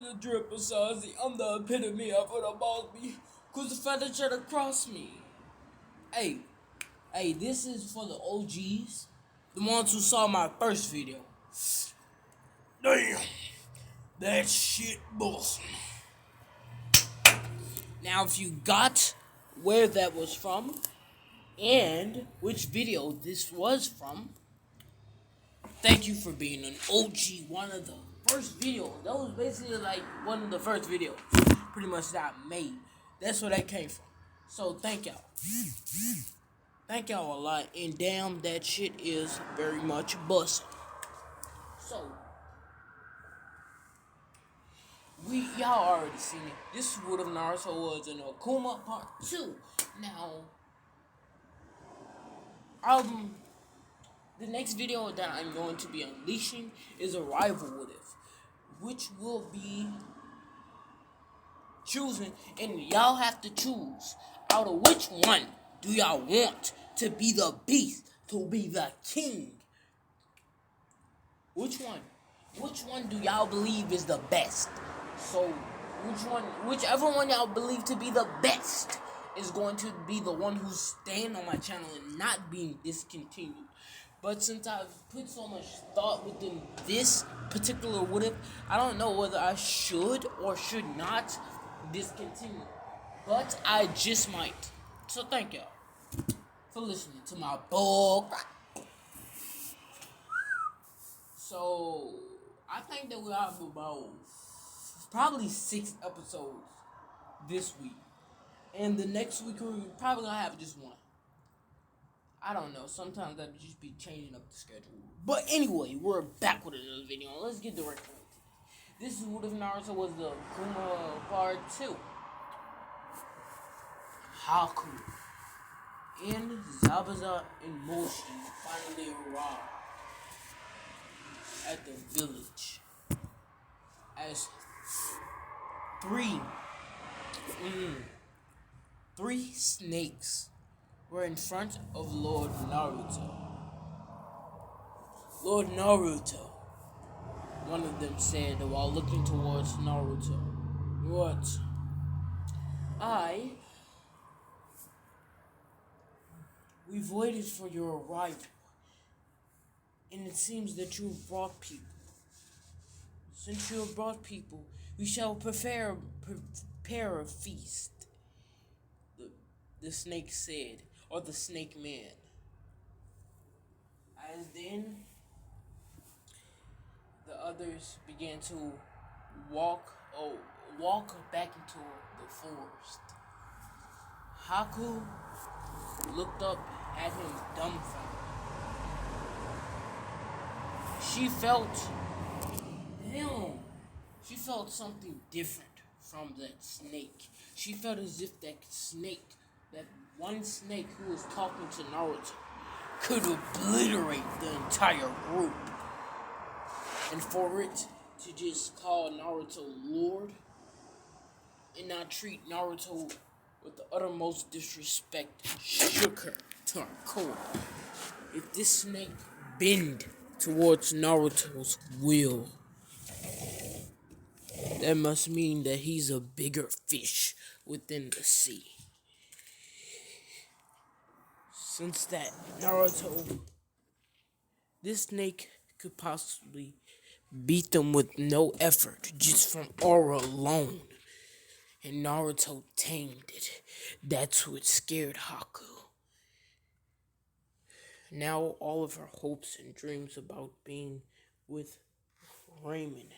The drip besides I'm the epitome of what about me. Cause the feather tried to cross me. Hey, this is for the OGs. The ones who saw my first video. Damn, that shit bustin'. Now if you got where that was from and which video this was from, thank you for being an OG, one of the first videos. That was basically like one of the first videos pretty much that I made. That's where that came from. So thank y'all. Thank y'all a lot. And damn, that shit is very much busting. So y'all already seen it. This would have Naruto was an Akuma part 2. Now the next video that I'm going to be unleashing is a rival what if, which will be choosing, and y'all have to choose out of which one do y'all want to be the beast, to be the king. Which one? Which one do y'all believe is the best? So, whichever one y'all believe to be the best is going to be the one who's staying on my channel and not being discontinued. But since I've put so much thought within this particular what if, I don't know whether I should or should not discontinue. But I just might. So thank y'all for listening to my book. So I think that we'll have about probably 6 episodes this week. And the next week we're probably gonna have just one. I don't know. Sometimes I just be changing up the schedule. But anyway, we're back with another video. Let's get directly into it. This is what if Naruto was the Akuma part 2. Haku and Zabuza and Moshi finally arrive at the village as three snakes were in front of Lord Naruto. Lord Naruto, one of them said while looking towards Naruto. What? We've waited for your arrival, and it seems that you have brought people. Since you have brought people, we shall prepare a feast, the snake said, or the snake man. As then, the others began to walk back into the forest. Haku looked up at him dumbfounded. She felt something different from that snake. She felt as if that one snake who was talking to Naruto, could obliterate the entire group. And for it to just call Naruto Lord and not treat Naruto with the uttermost disrespect shook her to her core. If this snake bend towards Naruto's will, that must mean that he's a bigger fish within the sea. Since that Naruto, this snake could possibly beat them with no effort, just from aura alone. And Naruto tamed it. That's what scared Haku. Now all of her hopes and dreams about being with Raymond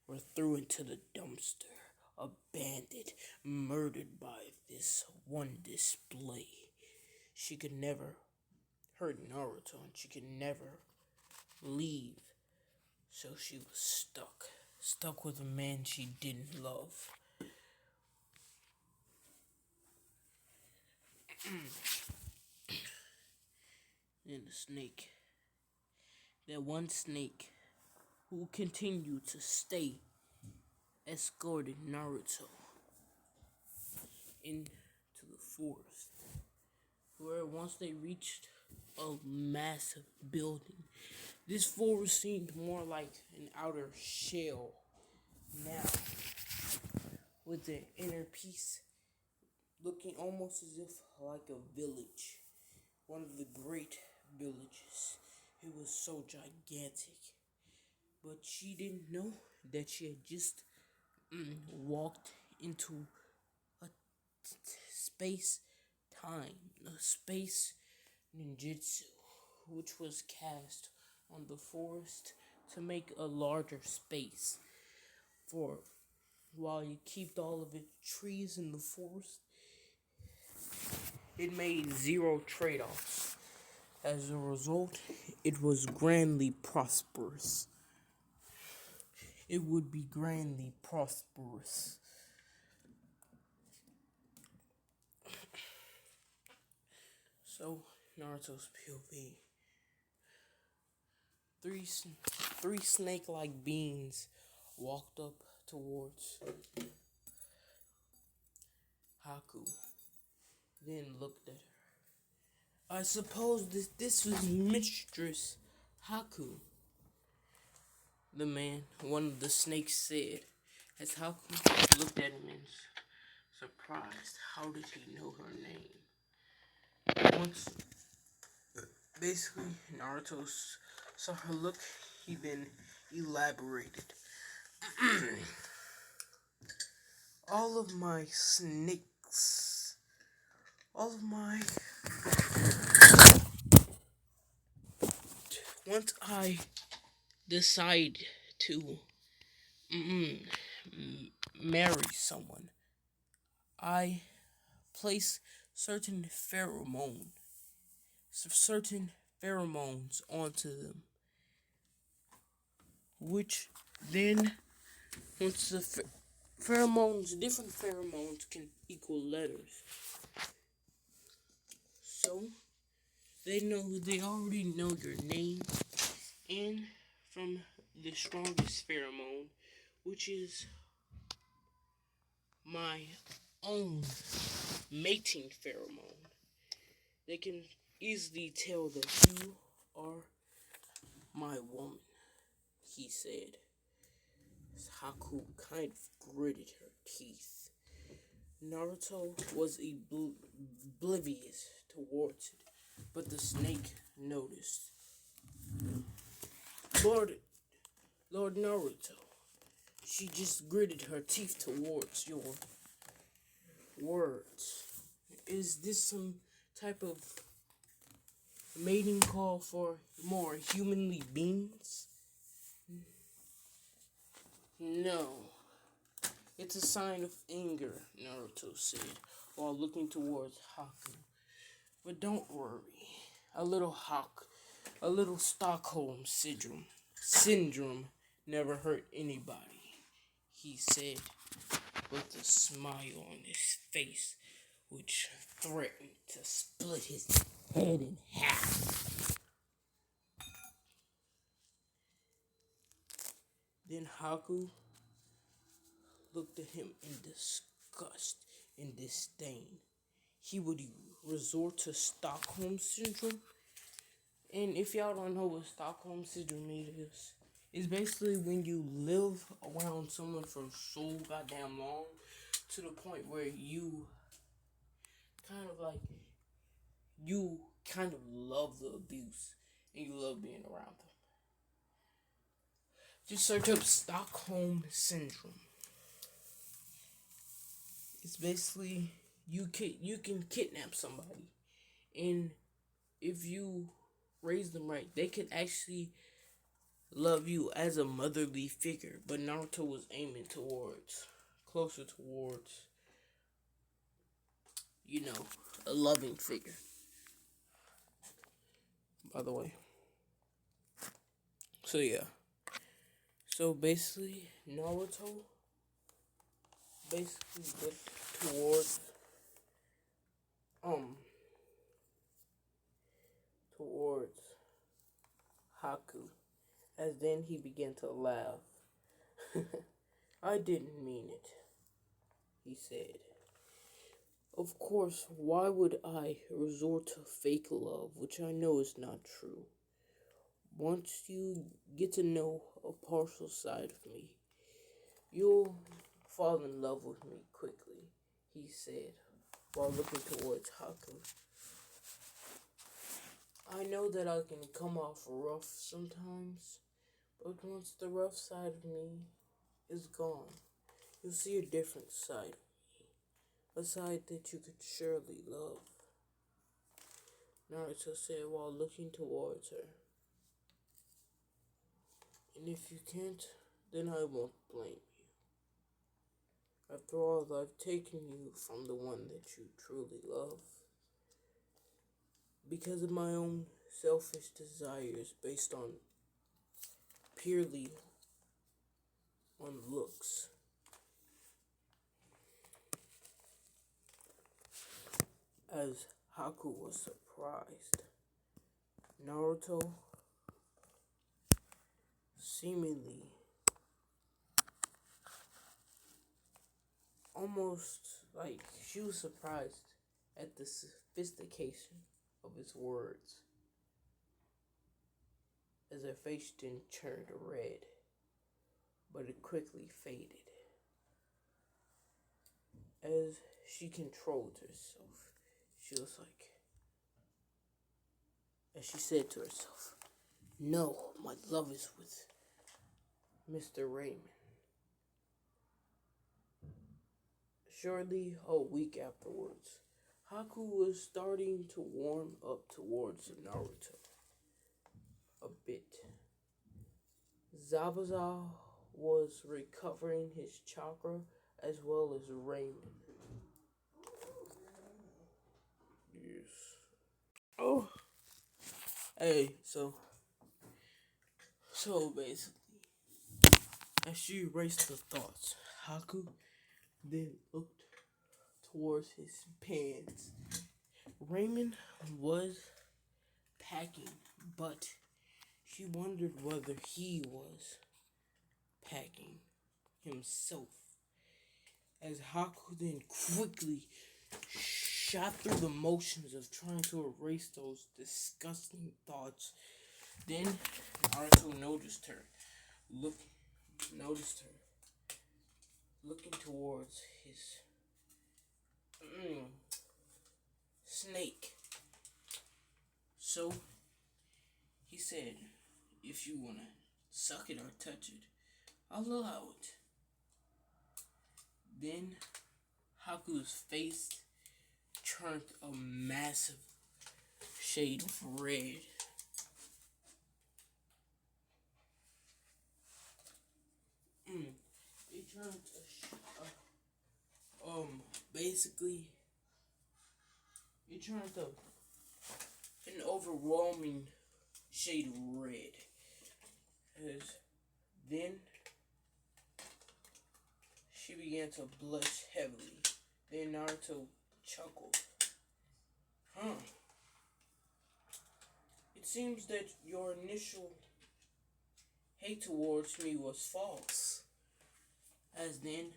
were thrown into the dumpster, abandoned, murdered by this one display. She could never hurt Naruto, and she could never leave. So she was stuck with a man she didn't love. And the snake, that one snake who continued to stay, escorted Naruto into the forest, where once they reached a massive building, this forest seemed more like an outer shell now. with the inner peace, looking almost as if like a village, one of the great villages. It was so gigantic, but she didn't know that she had just walked into a space time, a space ninjutsu, which was cast on the forest to make a larger space. For while you keep all of its trees in the forest, it made zero trade-offs. As a result, it was grandly prosperous. It would be grandly prosperous. So, Naruto's POV. Three snake-like beings walked up towards Haku, then looked at her. I suppose this was Mistress Haku, one of the snakes said, as Haku looked at him in surprise. How did he know her name? Once, basically, Naruto saw her look, he then elaborated. All of my snakes, all of my... Once I decide to marry someone, I place certain pheromones onto them, which then, once the different pheromones can equal letters. So, they already know your name, and from the strongest pheromone, which is my own mating pheromone, they can easily tell that you are my woman, he said. Haku kind of gritted her teeth. Naruto was oblivious towards it, but the snake noticed. Lord Naruto, she just gritted her teeth towards your words. Is this some type of mating call for more humanly beings? No. It's a sign of anger, Naruto said, while looking towards Haku. But don't worry. A little Stockholm syndrome never hurt anybody, he said, with a smile on his face, which threatened to split his head in half. Then Haku looked at him in disgust and disdain. He would resort to Stockholm Syndrome. And if y'all don't know what Stockholm Syndrome is, it's basically when you live around someone for so goddamn long to the point where you kind of love the abuse and you love being around them. Just search up Stockholm Syndrome. It's basically you can kidnap somebody, and if you raise them right, they can actually love you as a motherly figure. But Naruto was aiming closer towards, a loving figure. By the way. So yeah. So basically, Naruto looked towards Haku, as then he began to laugh. I didn't mean it, he said. Of course, why would I resort to fake love, which I know is not true? Once you get to know a partial side of me, you'll fall in love with me quickly," he said, while looking towards Haku. "I know that I can come off rough sometimes, but once the rough side of me is gone, you'll see a different side, a side that you could surely love," Naruto said while looking towards her. "And if you can't, then I won't blame you. After all, I've taken you from the one that you truly love because of my own selfish desires based on purely on looks." As Haku was surprised, Naruto seemingly almost like she was surprised at the sophistication of his words, as her face then turned red, but it quickly faded. As she controlled herself, she was like, as she said to herself, "No, my love is with Mr. Raymond." Shortly a week afterwards, Haku was starting to warm up towards Naruto a bit. Zabuza was recovering his chakra as well as Raymond. Yes. Oh. Hey, so basically, as she erased the thoughts, Haku then looked towards his pants. Raymond was packing, but she wondered whether he was packing himself. As Haku then quickly shot through the motions of trying to erase those disgusting thoughts. Then Naruto noticed her looking towards his snake. So he said, "If you wanna suck it or touch it, I'll allow it." Then Haku's face turned a massive shade of red. It turned basically, it turned an overwhelming shade of red. As then she began to blush heavily. Then Naruto chuckled. It seems that your initial hate towards me was false." As then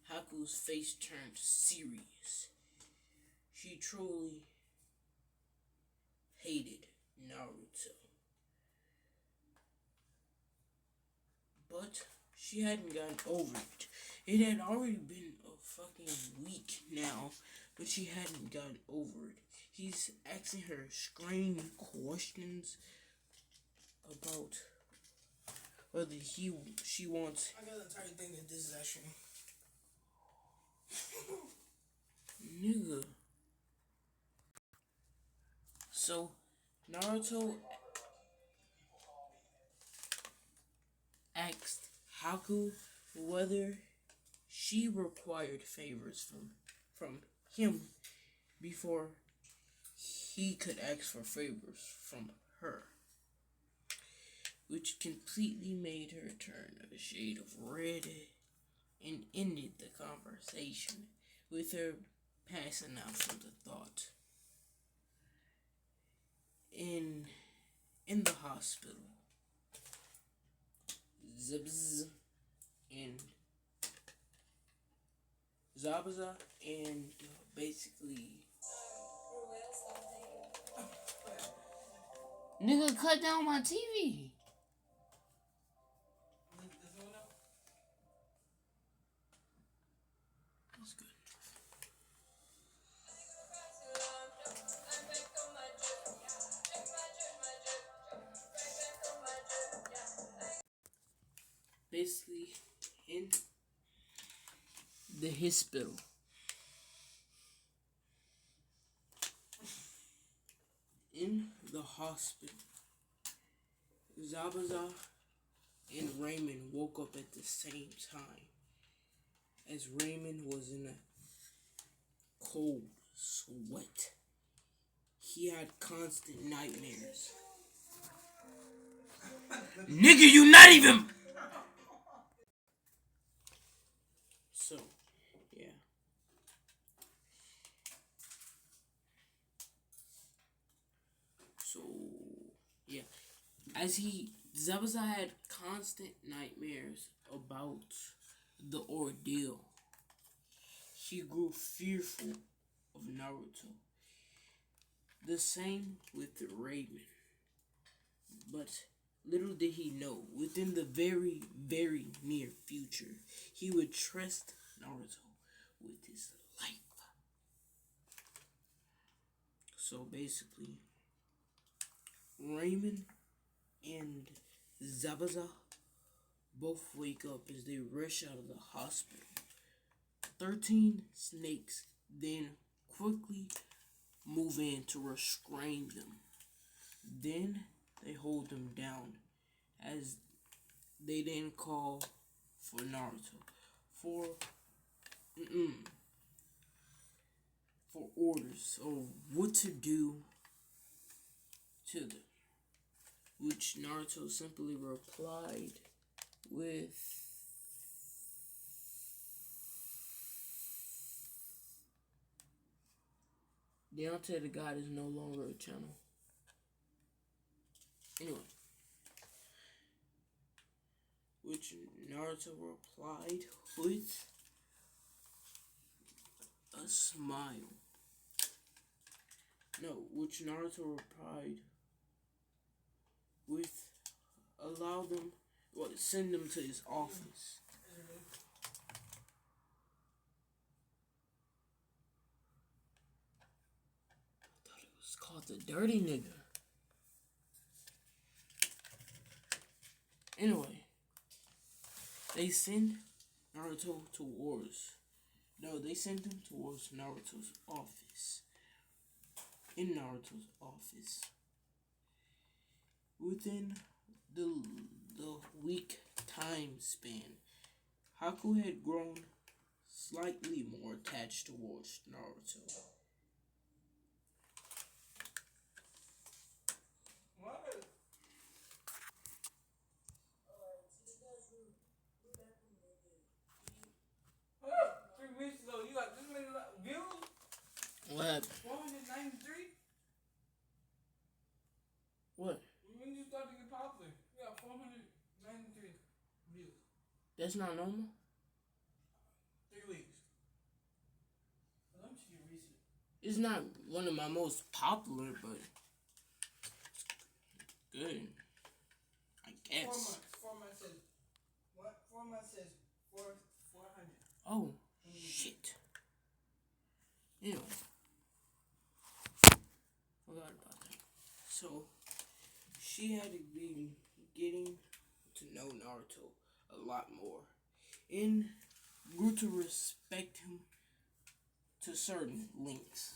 Haku's face turned serious. She truly hated Naruto. But she hadn't gotten over it. It had already been a fucking week now, but she hadn't gotten over it. He's asking her strange questions about whether she wants. I got the entire thing that this is actually. Nigga. So Naruto asked Haku whether she required favors from him before he could ask for favors from her, which completely made her turn a shade of red and ended the conversation with her passing out from the thought. In the hospital, Zibz and Zabuza and basically nigga cut down my TV. the hospital. In the hospital, Zabuza and Raymond woke up at the same time, as Raymond was in a cold sweat. He had constant nightmares. Nigga, you not even... So, yeah. So, yeah. Zabuza had constant nightmares about the ordeal. He grew fearful of Naruto. The same with Raymond. But little did he know, within the very, very near future, he would trust Naruto with his life. So basically, Raymond and Zabuza both wake up as they rush out of the hospital. 13 snakes then quickly move in to restrain them. Then they hold them down as they then call for Naruto for orders of what to do to them, which Naruto simply replied with Deontay the God is no longer a channel. Anyway, which Naruto replied with a smile. No, which Naruto replied with send them to his office. I thought it was called the Dirty Nigga. Anyway, they send Naruto towards... No, they send him towards Naruto's office. In Naruto's office. Within the week time span, Haku had grown slightly more attached towards Naruto. What? 3 weeks ago, you got this many views? What? 493? What? When you start to get popular, you got 493 views. That's not normal? 3 weeks. Let me see your recent. It's not one of my most popular, but it's good. I guess. 4 months says what? 4 months says 400. Oh, shit. Anyway. Forgot about that. So, she had to be getting to know Naruto a lot more. And grew to respect him to certain lengths.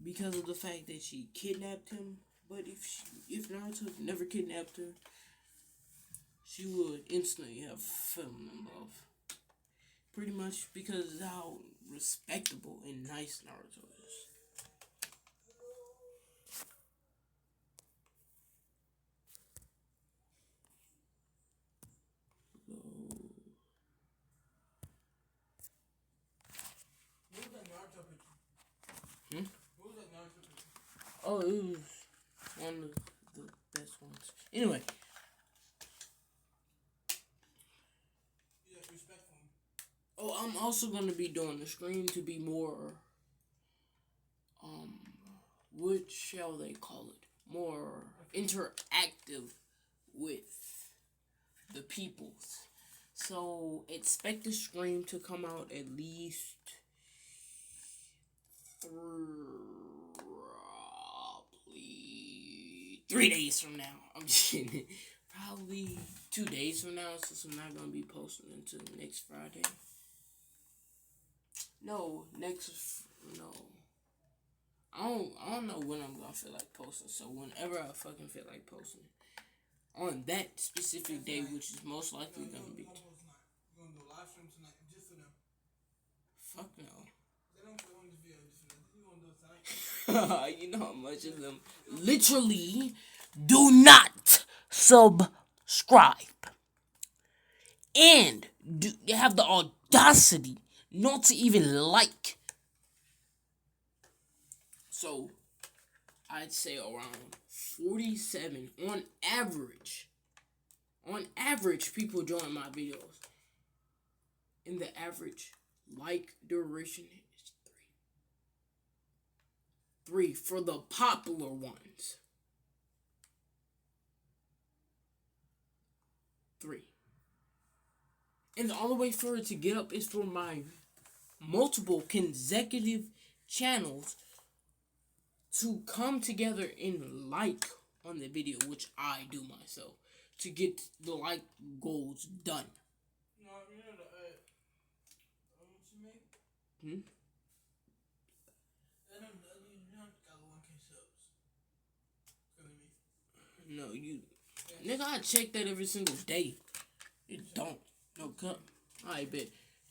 Because of the fact that she kidnapped him. But if Naruto never kidnapped her, she would instantly have fallen in love. Pretty much because of how respectable and nice Naruto is. What was that Naruto picture? What was that Naruto picture? Oh, it was one of the best ones. Anyway. Yeah, respectful. Oh, I'm also going to be doing the stream to be more, what shall they call it? More interactive with the peoples. So, expect the stream to come out at least probably 3 days from now. I'm just kidding. Probably 2 days from now, since I'm not going to be posting until next Friday. No, no. I don't know when I'm gonna feel like posting. So whenever I fucking feel like posting, on that specific day, which is most likely gonna be. You're gonna do a live stream tonight just for them. Fuck no. They don't put on this video just for them. You gonna do it tonight? You know how much of them literally do not subscribe and they have the audacity not to even like. So I'd say around 47 on average. On average, people join my videos. And the average like duration is 3 for the popular ones. 3. And the only way for it to get up is for my multiple consecutive channels to come together and like on the video, which I do myself, to get the like goals done. No, you know what you make? That don't got 1K subs. No, you, nigga, I check that every single day. It don't. No cup. I bet.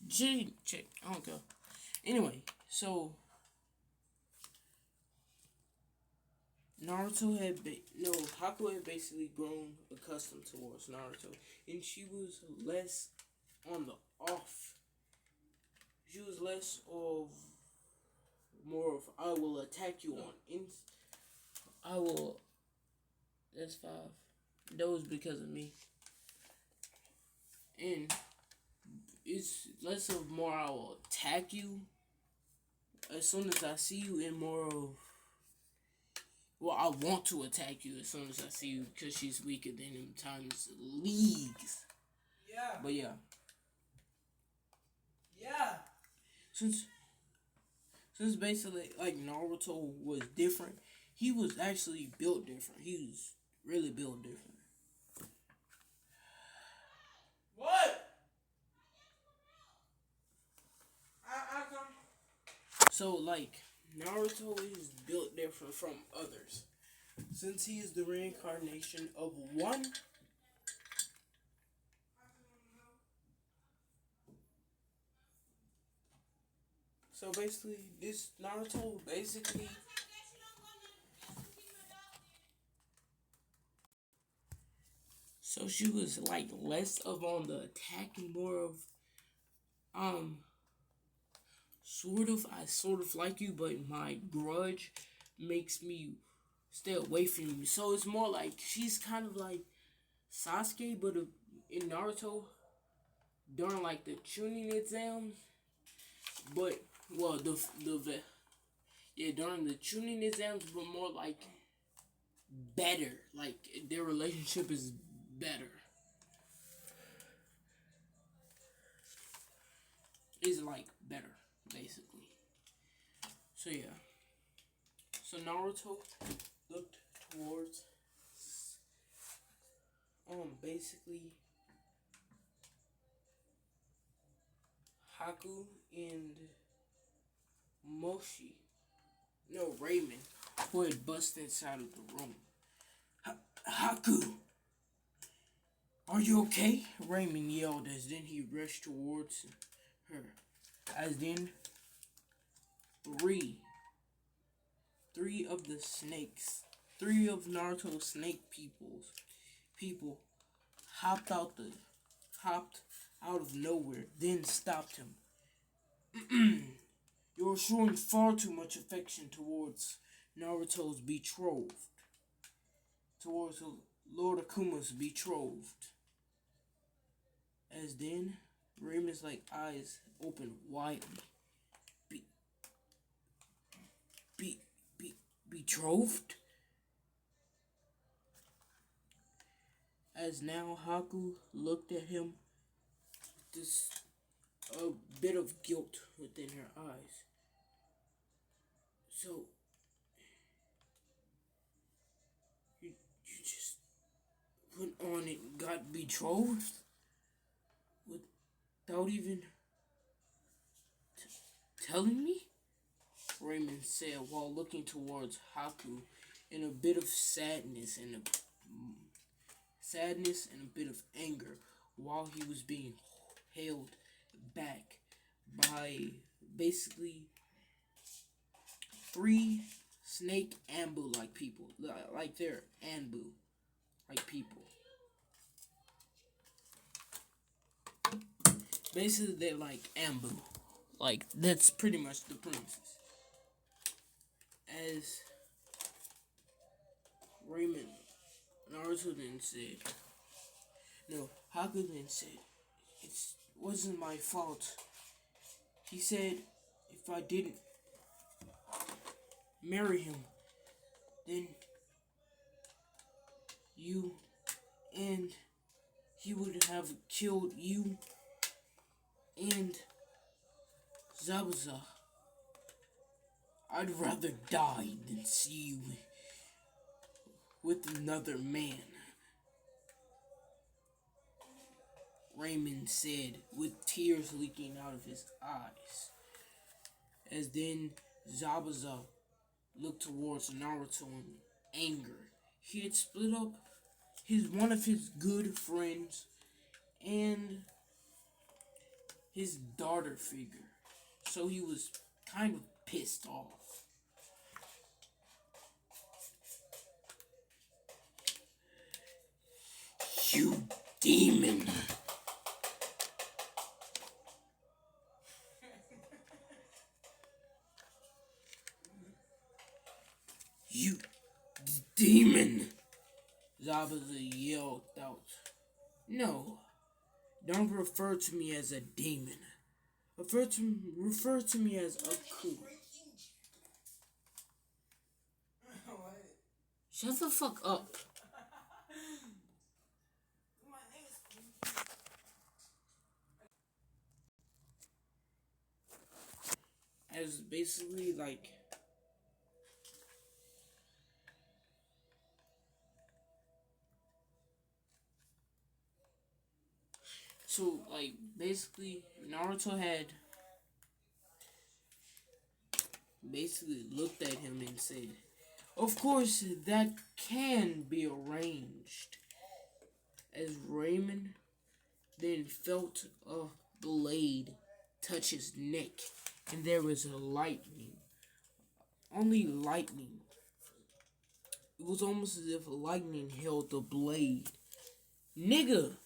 Check. I don't care. Anyway, so Naruto Haku had basically grown accustomed towards Naruto, and she was less on the off. She was less of more of I will attack you on. I will. That's 5. That was because of me. And it's less of more I will attack you as soon as I see you, and more of, well, I want to attack you as soon as I see you because she's weaker than him times leagues. Yeah. But yeah. Yeah. Since basically like Naruto was different, he was actually built different. He was really built different. What? So like Naruto is built different from others, since he is the reincarnation of one. So basically, this Naruto basically. So she was like less of on the attack and more of I sort of like you, but my grudge makes me stay away from you. So it's more like she's kind of like Sasuke, but in Naruto during like the tuning exams. But well, during the tuning exams, but more like better. Like their relationship is better. Is like better, basically. So yeah. So Naruto looked towards basically Haku and Raymond, who had busted inside of the room. Haku, are you okay? Raymond yelled as then he rushed towards her. As then three of the snakes, 3 of Naruto's snake people hopped out of nowhere, then stopped him. You're showing far too much affection towards Naruto's betrothed. Towards Lord Akuma's betrothed. As then, Raymond's like eyes open widely. Betrothed? As now Haku looked at him, this a bit of guilt within her eyes. So you just went on and got betrothed without even telling me? Raymond said while looking towards Haku in a bit of sadness and a bit of anger while he was being held back by basically three snake ambu like people. Like they're ambu like people. Basically they're like ambu. Like that's pretty much the premises. As Raymond Naruto then said, no, Haku then said, it wasn't my fault. He said, if I didn't marry him, then you and he would have killed you and Zabuza. I'd rather die than see you with another man, Raymond said with tears leaking out of his eyes. As then Zabuza looked towards Naruto in anger. He had split up one of his good friends and his daughter figure. So he was kind of pissed off. You demon! You demon! Zabuza yelled out. No, don't refer to me as a demon. Refer to me as akuma. Shut the fuck up. As basically like so like basically Naruto had basically looked at him and said, of course that can be arranged. As Raymond then felt a blade touch his neck, and there was a lightning. Only lightning. It was almost as if lightning held the blade. Nigga!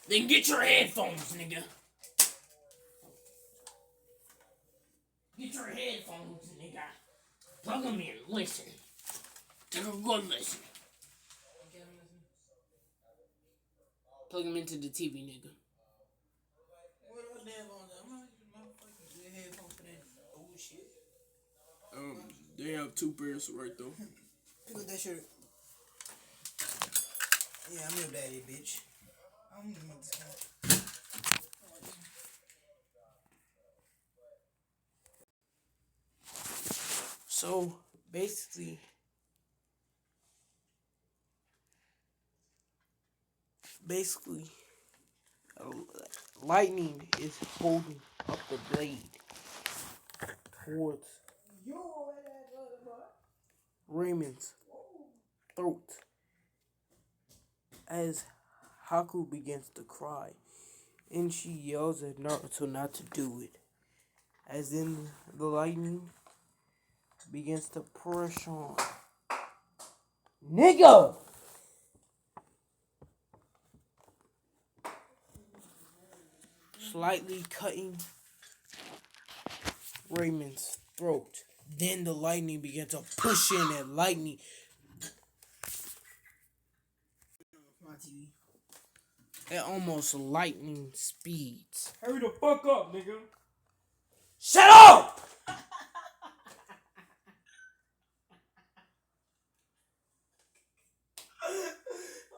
Then get your headphones, nigga. Get your headphones, nigga. Plug them in. Listen. Take a good listen. Plug them into the TV, nigga. What are headphones? I'm not using my fucking good headphones for that old shit. They have two pairs right though. Pick up that shirt. Yeah, I'm your daddy, bitch. I don't even know this guy. So basically, lightning is holding up the blade towards Raymond's throat as Haku begins to cry, and she yells at Naruto not to do it. As then the lightning begins to push on. Nigga! Slightly cutting Raymond's throat. Then the lightning began to push in at lightning. My TV. At almost lightning speeds. Hurry the fuck up, nigga. Shut up!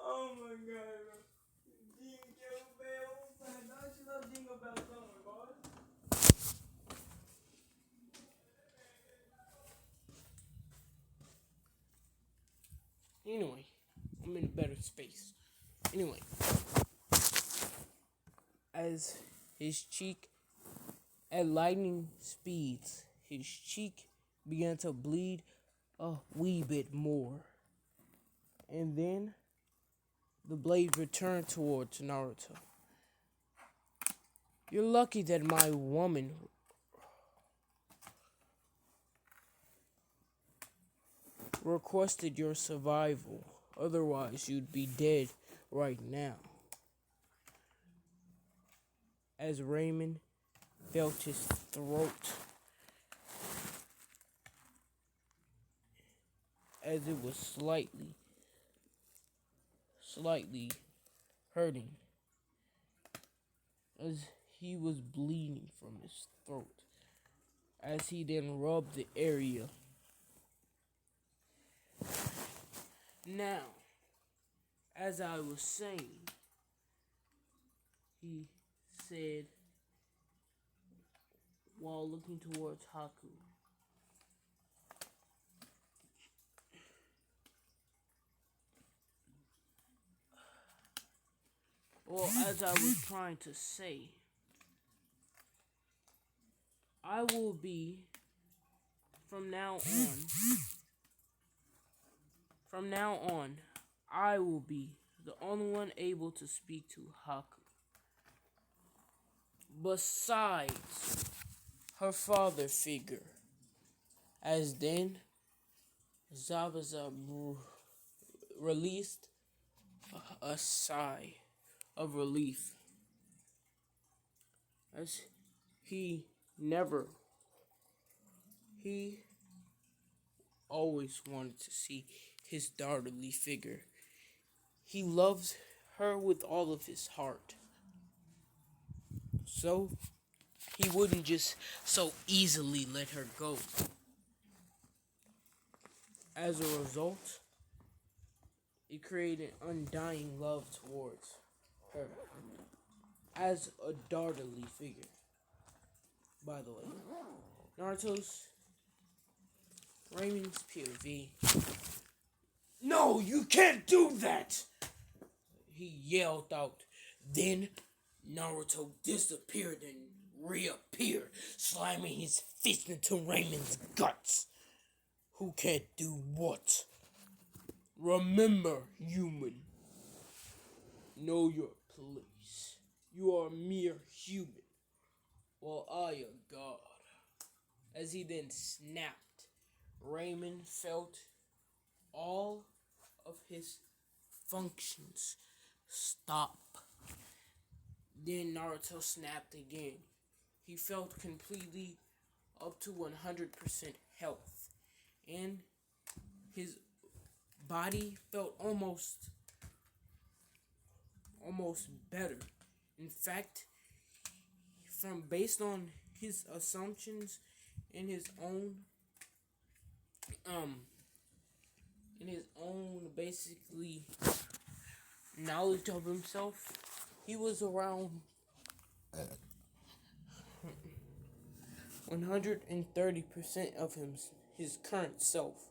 Oh my god. Jingle bells. Don't you love jingle bells so much, boy? better space. Anyway, as his cheek, at lightning speeds, his cheek began to bleed a wee bit more. And then the blade returned towards Naruto. You're lucky that my woman requested your survival. Otherwise, you'd be dead right now. As Raymond felt his throat as it was slightly hurting, as he was bleeding from his throat, as he then rubbed the area. Now, as I was saying, he said while looking towards Haku, or as I was trying to say, I will be, from now on, I will be the only one able to speak to Haku. Besides her father figure. As then, Zabuza released a sigh of relief. As he always wanted to see his daughterly figure. He loves her with all of his heart. So, he wouldn't just so easily let her go. As a result, it created undying love towards her as a daughterly figure. By the way, Naruto's Raymond's POV. No, you can't do that! He yelled out. Then Naruto disappeared and reappeared, slamming his fist into Raymond's guts. Who can't do what? Remember, human. Know your place. You are a mere human, while I a god. As he then snapped, Raymond felt all of his functions stop. Then Naruto snapped again. He felt completely up to 100% health. And his body felt almost better. In fact, based on his assumptions in his own basically knowledge of himself, he was around 130% of his current self,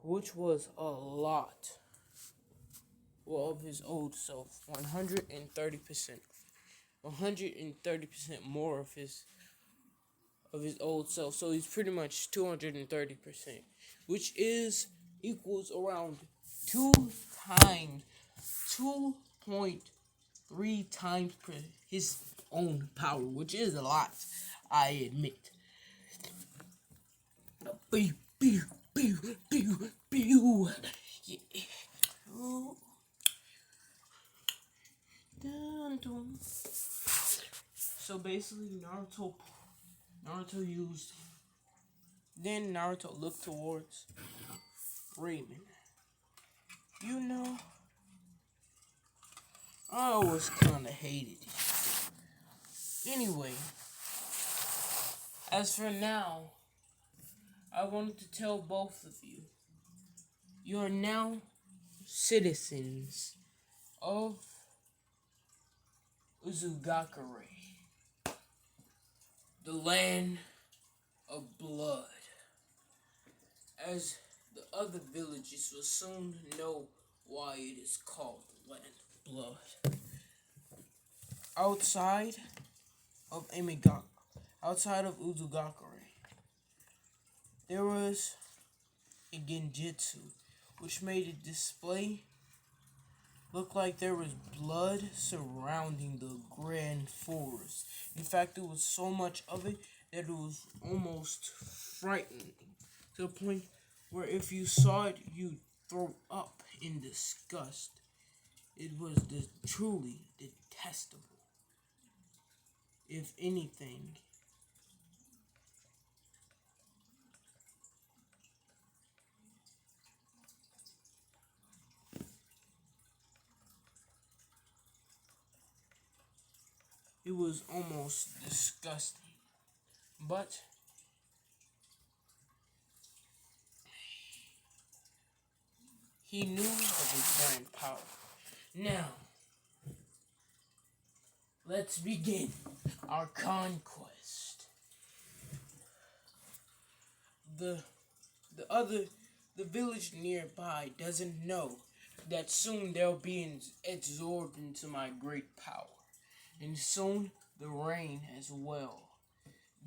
which was a lot. Well, of his old self, 130%, 130% more of his old self. So he's pretty much 230%, which equals around 2.3 times his own power, which is a lot, I admit. So basically, Naruto used. Then Naruto looked towards Raymond. You know, I always kind of hated it. Anyway, as for now, I wanted to tell both of you, you are now citizens of Uzugakure, the land of blood. As The other villages will soon know why it is called Land of Blood. Outside of outside of Uzugakure, there was a genjutsu, which made a display look like there was blood surrounding the grand forest. In fact, there was so much of it that it was almost frightening, to the point where if you saw it, you'd throw up in disgust. It was truly detestable. If anything, it was almost disgusting. But he knew of his grand power. Now, let's begin our conquest. The the village nearby doesn't know that soon they'll be absorbed into my great power, and soon the rain as well.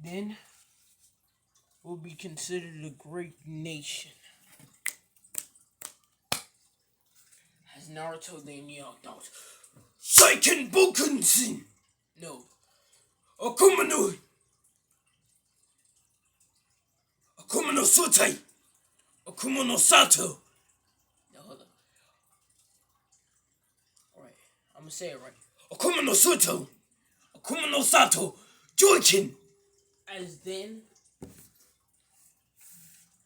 Then we'll be considered a great nation. As Naruto then yelled out, Seiken Bokunsen! No. Akuma no Sutai! Akuma no Sato! No, hold up. Alright, I'm gonna say it right. Akuma no Sato! Akuma no Sato! Joikin! As then,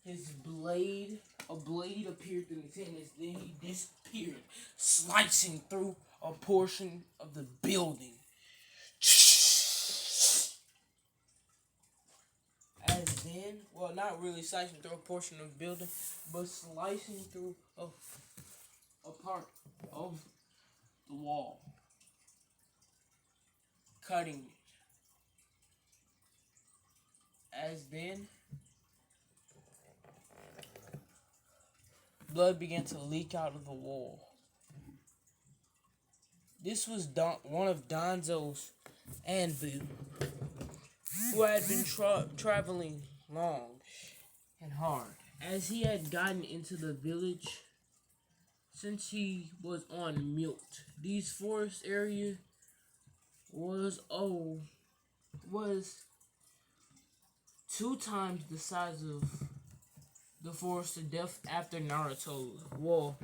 a blade appeared in his hand, as then he disappeared, slicing through a portion of the building. As then, well, not really slicing through a portion of the building, but slicing through a part of the wall, cutting it. As then, blood began to leak out of the wall. This was one of Danzo's Anbu, who had been traveling long and hard. As he had gotten into the village, since he was on mute, these forest area was 2 times the size of the Forest of Death after Naruto. Well,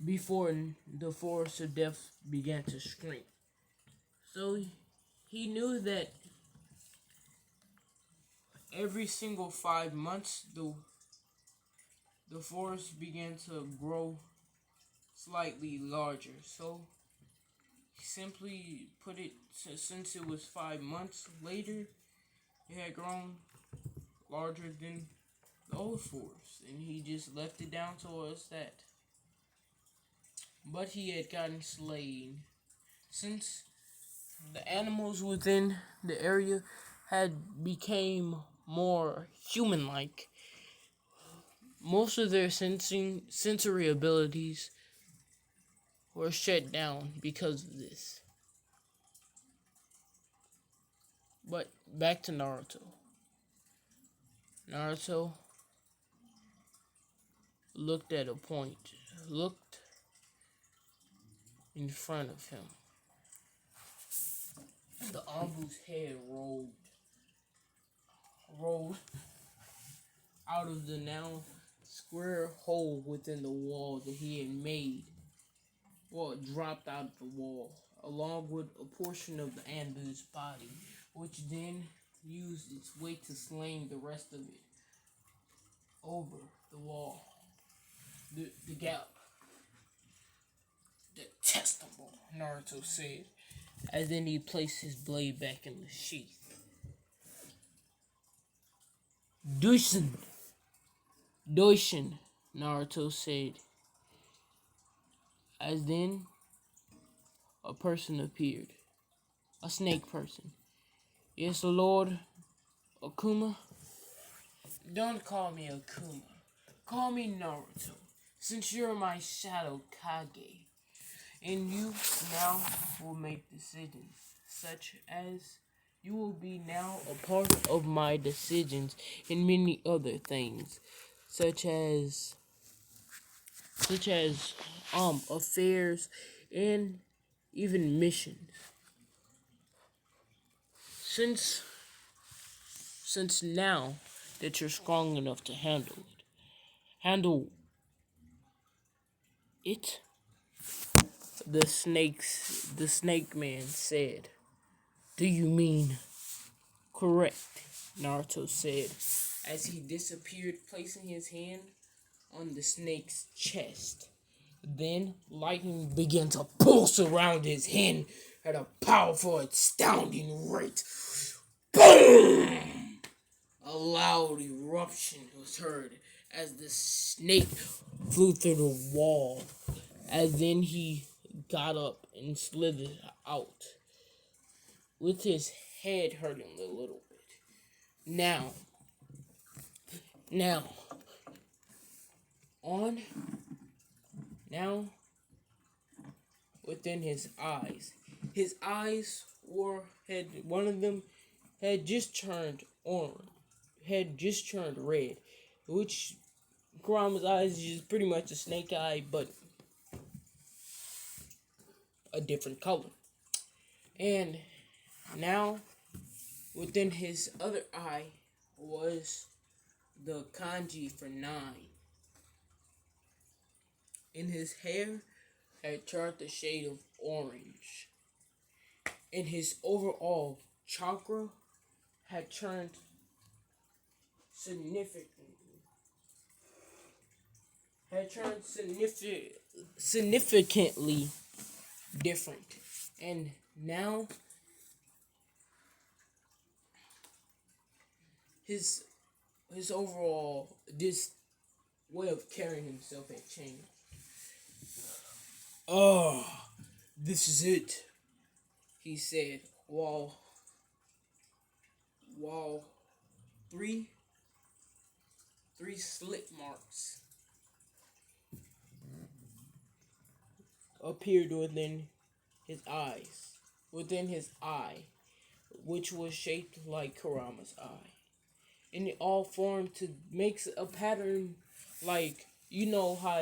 before the Forest of Death began to shrink. So he knew that every single 5 months, the forest began to grow slightly larger. So he simply put it, since it was 5 months later, it had grown larger than the old forest, and he just left it down towards that. But he had gotten slain. Since the animals within the area had became more human-like, most of their sensory abilities were shut down because of this. But back to Naruto. Naruto looked in front of him. The Anbu's head rolled out of the now square hole within the wall that he had made. Well, it dropped out of the wall, along with a portion of the Anbu's body, which then used its weight to sling the rest of it over the wall. The gap. Detestable, Naruto said, as then he placed his blade back in the sheath. Doishin, Naruto said, as then a person appeared. A snake person. Yes, Lord Akuma. Don't call me Akuma. Call me Naruto, since you're my shadow Kage, and you now will make decisions, such as you will be now a part of my decisions and many other things, such as affairs and even missions. Since since now that you're strong enough to handle it, the snake man said. Do you mean correct? Naruto said as he disappeared, placing his hand on the snake's chest. Then lightning began to pulse around his hand at a powerful, astounding rate. Boom! A loud eruption was heard as the snake flew through the wall. As then he got up and slithered out, with his head hurting a little bit. Now, now, on, now, within his eyes. His eyes one of them had just turned orange, had just turned red, which Kurama's eyes is just pretty much a snake eye, but a different color. And now, within his other eye was the kanji for 9. And his hair had turned the shade of orange. And his overall chakra had turned significantly different. And now his overall this way of carrying himself had changed. Oh, this is it, he said, while three slit marks appeared within his eye, which was shaped like Kurama's eye. And it all formed to make a pattern, like, you know how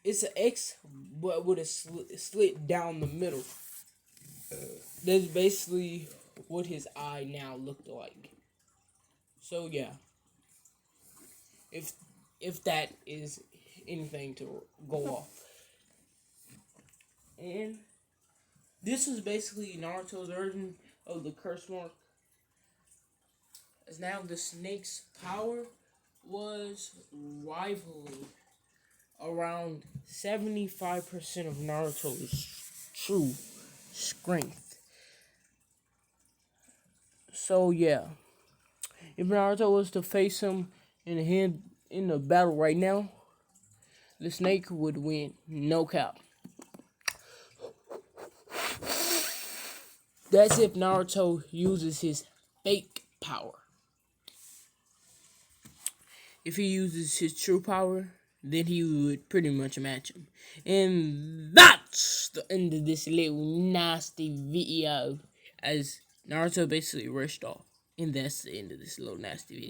it's an X, but with a slit down the middle. That's basically what his eye now looked like. So yeah, if that is anything to go off. And this was basically Naruto's version of the curse mark. As now the snake's power was rivaling around 75% of Naruto's true strength. So yeah, if Naruto was to face him in the battle right now, the snake would win, no cap. That's if Naruto uses his fake power. If he uses his true power, then he would pretty much match him. And that's the end of this little nasty video, as Naruto basically rushed off. And that's the end of this little nasty video.